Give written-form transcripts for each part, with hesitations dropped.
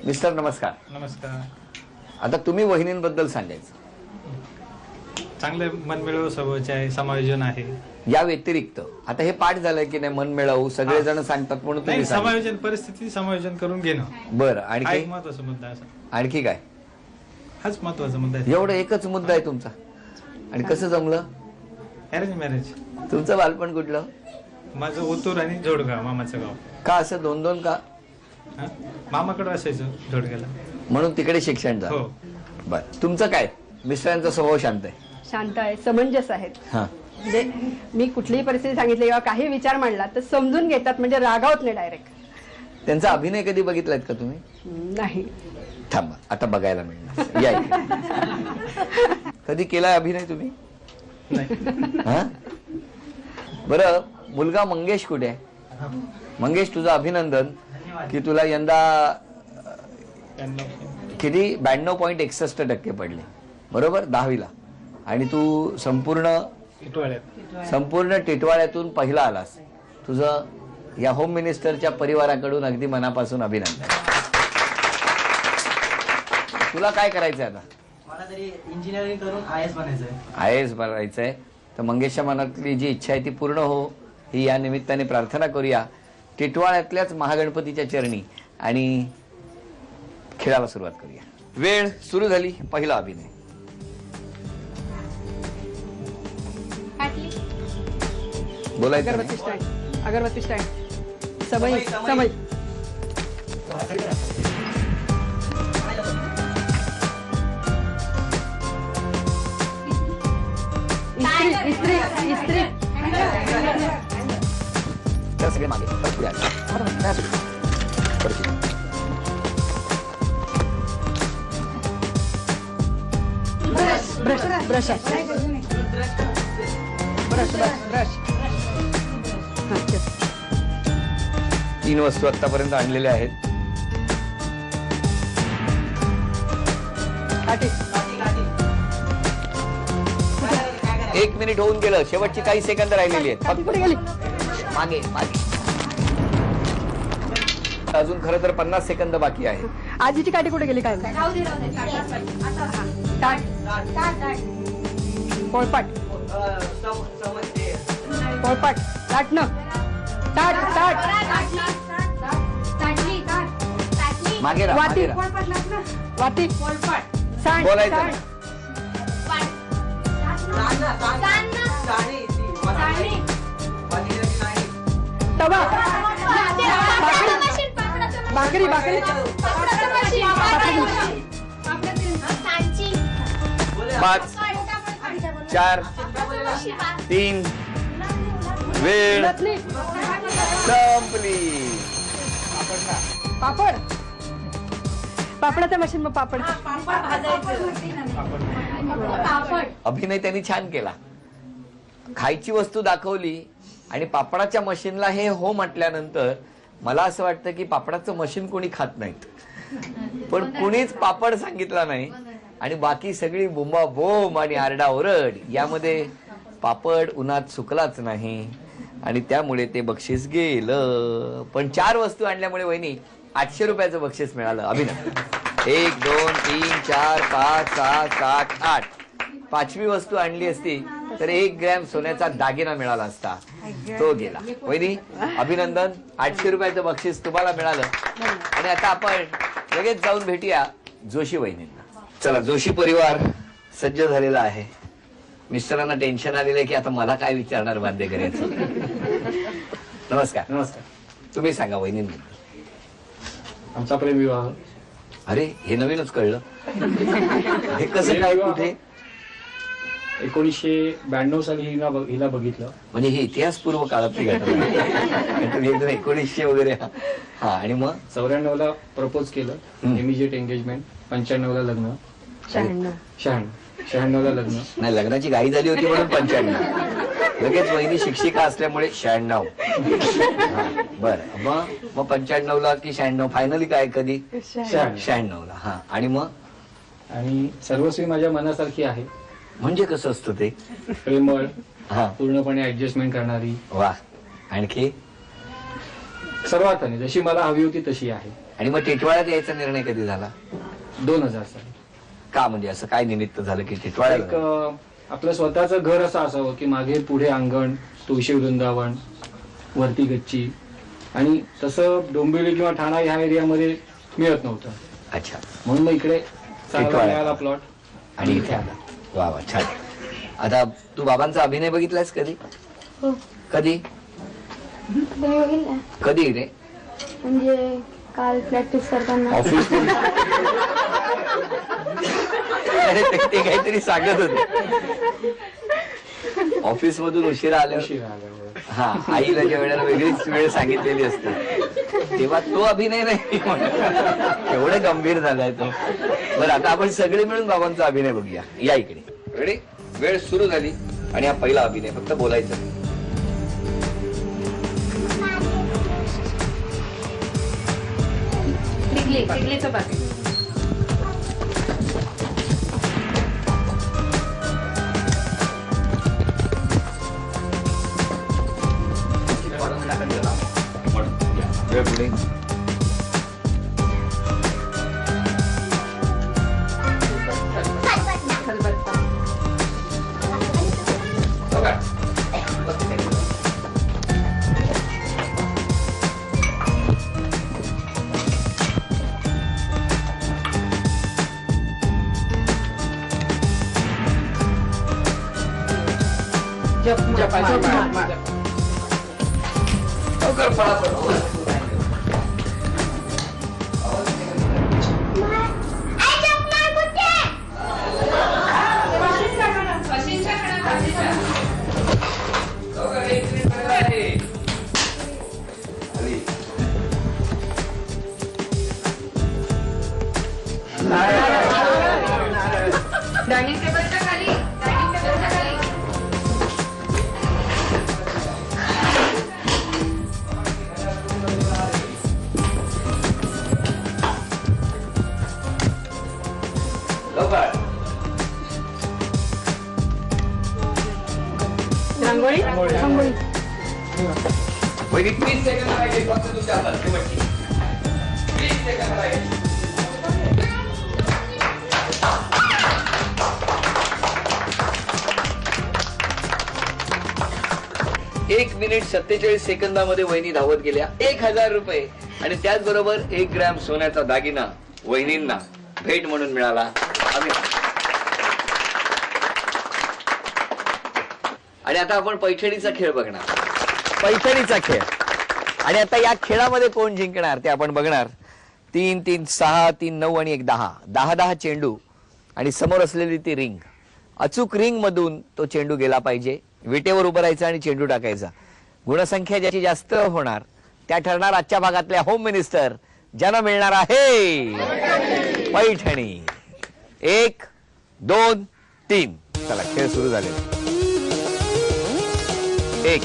Mister नमस्कार. नमस्कार. आता तुम्ही वहिनींबद्दल सांगायचं. चांगले मनमिळावू स्वभावाचे आहे, समायोजन आहे. या व्यतिरिक्त आता हे पाठ झालंय की नाही, मन मिळवू सगळेजण सांगतात म्हणून तुम्ही समायोजन, परिस्थिती समायोजन करून घेणं. बरं, आणखी महत्वाचा मुद्दा आहे. आणखी काय? हाच महत्वाचा मुद्दा आहे. एवढं एकच मुद्दा आहे तुमचा. आणि कसं जमलं? Arrange marriage. तुमचं बालपण कुठलं? माझं ओतूर आणि जोडगाव, मामाचं गाव. का असं दोन दोन का? मामाकडे असायचं जोडग्याला, म्हणून तिकडे शिक्षण झालं. हो. बरं, तुमचं काय? मिस्टरांचा स्वभाव शांत आहे? शांत आहे, समंजस आहेत. हा, म्हणजे मी कुठलीही परिस्थिती सांगितली किंवा काही विचार मांडला तर समजून घेतात, म्हणजे रागावत नाही डायरेक्ट. त्यांचा अभिनय कधी बघितलायत का तुम्ही? नाही. थांबा, आता बघायला मिळणार. या इकडे. कधी केलाय अभिनय तुम्ही? हा, बरं. मुलगा मंगेश कुठे आहे? मंगेश, तुझं अभिनंदन की तुला यंदा किती 92.61% पडले, बरोबर, 10वीला. आणि तू संपूर्ण टिटवाळ्यातून पहिला आलास. तुझं या होम मिनिस्टरच्या परिवाराकडून अगदी मनापासून अभिनंदन. तुला काय करायचंय आता? मला तरी इंजिनिअरिंग करून IAS बनायचंय. IAS बनायचंय. तर मंगेशच्या मनातली जी इच्छा आहे ती पूर्ण हो, ही या निमित्ताने प्रार्थना करूया टिटवाळ्यातल्याच महागणपतीच्या चरणी. आणि खेळाला सुरुवात करूया. वेळ सुरू झाली. पहिला अभिनय. बोलायचं अगरबत्ती स्टँड, अगरबत्ती स्टँड. समय समय. इस्त्री इस्त्री इस्त्री. त्या सगळे मागे पुढे आले. Brush brush brush brush. 3 वस्तू आतापर्यंत आणलेल्या आहेत. काठी. 1 मिनिट होऊन गेलं. शेवटची काही सेकंद राहिलेली आहेत. काठी कुठे गेली? मागे मागे. अजून खरं तर 50 सेकंद बाकी आहे. आजीची काठी कुठे गेली? काय पोळपाट. पोळपाट. लाटणं. ताट ताट. मागे राहा, वाटी. मागे राहा. वाटी. सांड. बोलायचं सांड. तवा. भाकरी भाकरी. 5 4 3 वेळ रत्नी. संपली. पापड. पापडाचं मशीन. मग पापड. अभिनय त्यांनी छान केला. खायची वस्तू दाखवली आणि पापडाच्या मशीनला हे हो म्हटल्यानंतर मला असं वाटतं की पापडाचं मशीन कोणी खात नाहीत, पण कुणीच पापड सांगितला नाही. आणि बाकी सगळी बोंबाबोंब आणि आरडाओरड. यामध्ये पापड उन्हात सुकलाच नाही आणि त्यामुळे ते बक्षीस गेलं. पण 4 वस्तू आणल्यामुळे वहिनी 800 रुपयाचं बक्षीस मिळालं. अभिनंदन. 1 2 3 4 5 6 7 8. 5वी वस्तू आणली असती तर 1 ग्रॅम सोन्याचा दागिना मिळाला असता. तो गेला. वहिनी अभिनंदन. 800 रुपयाचं बक्षीस तुम्हाला मिळालं. आणि आता आपण लगेच जाऊन भेटूया जोशी वहिनींना. चला, जोशी परिवार सज्ज झालेला आहे. मिस्टरांना टेन्शन आलेलं आहे की आता मला काय विचारणार बांधे करायचं. नमस्कार. नमस्कार. तुम्ही सांगा वहिनींबद्दल. आमचा प्रेम विवाह. अरे, हे नवीनच कळलं. हे कसं काय, कुठे? 1992 साली हिला बघितलं. म्हणजे हे इतिहासपूर्व काळातली घटना. 1900 वगैरे. हा, आणि मग 94ला प्रपोज केलं. Immediate engagement. 95ला लग्न. 96ला लग्न. नाही, लग्नाची घाई झाली होती म्हणून 95. लगेच वहिनी शिक्षिका असल्यामुळे 96. बरं, मग 95ला की 96? फायनली काय कधी? 96ला. हा, आणि मग? आणि सर्वस्वी माझ्या मनासारखी आहे. म्हणजे कसं असतं ते? प्रेमळ. हा, पूर्णपणे ऍडजस्टमेंट करणारी. वा. आणखी? सर्वार्थाने जशी मला हवी होती तशी आहे. आणि मग टिटवाळ्यात यायचा निर्णय कधी झाला? 2000 साली. का म्हणजे असं काय निमित्त झालं की एक टिटवाळ्यात? आपलं स्वतःचं घर असं असावं की मागे पुढे अंगण, तुळशी वृंदावन, वरती गच्ची, आणि तसं डोंबिवली किंवा ठाणा ह्या एरियामध्ये मिळत नव्हतं. अच्छा. म्हणून मग इकडे चांगला टिटवाळ्यात. मिळाला प्लॉट आणि इथे आला. वा वा, छान. आता तू बाबांचा अभिनय बघितलास कधी? हो कधी तुम्ही बघितलं कधी रे? म्हणजे काल प्रॅक्टिस करताना. ऑफिस ते काहीतरी सांगत होते. ऑफिस मधून उशिरा आल्यावर. उशिरा आल्यावर. हा, आईला ज्या वेळेला वेगळीच वेळ सांगितलेली असते तेव्हा तो अभिनय नाही. एवढं गंभीर झालाय तो. बरं, आता आपण सगळे मिळून बाबांचा अभिनय बघूया. या इकडे. रेडी? वेळ सुरू झाली आणि हा पहिला अभिनय. फक्त बोलायचं. टिकलीचं पाकिट. वेळ पुढे. लवकर पळा. डायनिंग टेबलच्या खाली. डायनिंग टेबलच्या खाली. रांगोळी. रांगोळी. वहिनी 30 सेकंद राहिले फक्त तुमच्या हातात. 30 सेकंद राहिले. एक मिनिट 47 सेकंदामध्ये वहिनी धावत गेल्या. 1000 रुपये आणि त्याचबरोबर 1 ग्रॅम सोन्याचा दागिना वहिनींना भेट म्हणून मिळाला. आणि आता आपण पैठणीचा खेळ बघणार. पैठणीचा खेळ. आणि आता या खेळामध्ये कोण जिंकणार ते आपण बघणार. 3, 3, 6, 3, 9 आणि 1, 10. 10 चेंडू आणि समोर असलेली ती रिंग. अचूक रिंग मधून तो चेंडू गेला पाहिजे. विटेवर उभं राहायचं आणि चेंडू टाकायचा. गुणसंख्या ज्याची जास्त होणार त्या ठरणार आजच्या भागातल्या होम मिनिस्टर, ज्यांना मिळणार आहे पैठणी. 1, 2, 3. चला, खेळ सुरू झालेला. 1,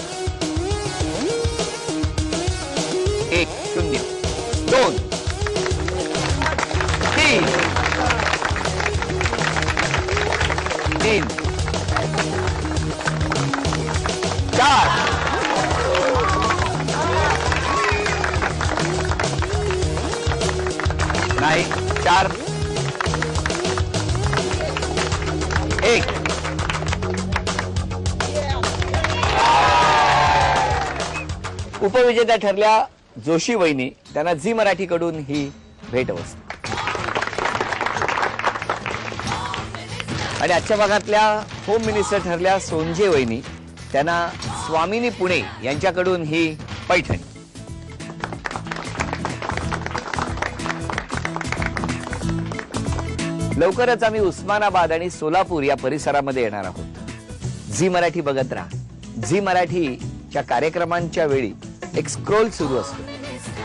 0, 2, 3, 4, नाही 4, 1. उपविजेत्या ठरल्या जोशी वहिनी. त्यांना झी मराठी कडून ही भेटवस्तू. आणि आजच्या भागातल्या होम मिनिस्टर ठरल्या सोंजे वहिनी. त्यांना स्वामिनी पुणे यांच्याकडून ही पैठणी. लवकरच आम्ही उस्मानाबाद आणि सोलापूर या परिसरामध्ये येणार आहोत. झी मराठी बघत राहा. झी मराठीच्या कार्यक्रमांच्या वेळी एक स्क्रोल सुरू असतो.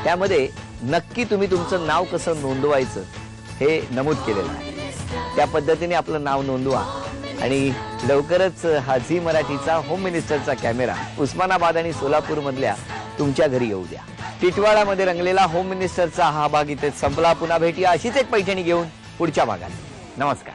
त्यामध्ये नक्की तुम्ही तुमचं नाव कसं नोंदवायचं हे नमूद केलेलं आहे. त्या पद्धतीने आपलं नाव नोंदवा आणि लवकरच हा झी मराठीचा होम मिनिस्टरचा कॅमेरा उस्मानाबाद आणि सोलापूर मधल्या तुमच्या घरी येऊ द्या. टिटवाळामध्ये रंगलेला होम मिनिस्टरचा हा भाग इथे संपला. पुन्हा भेटूया अशीच एक पैठणी घेऊन पुढच्या भागात. नमस्कार.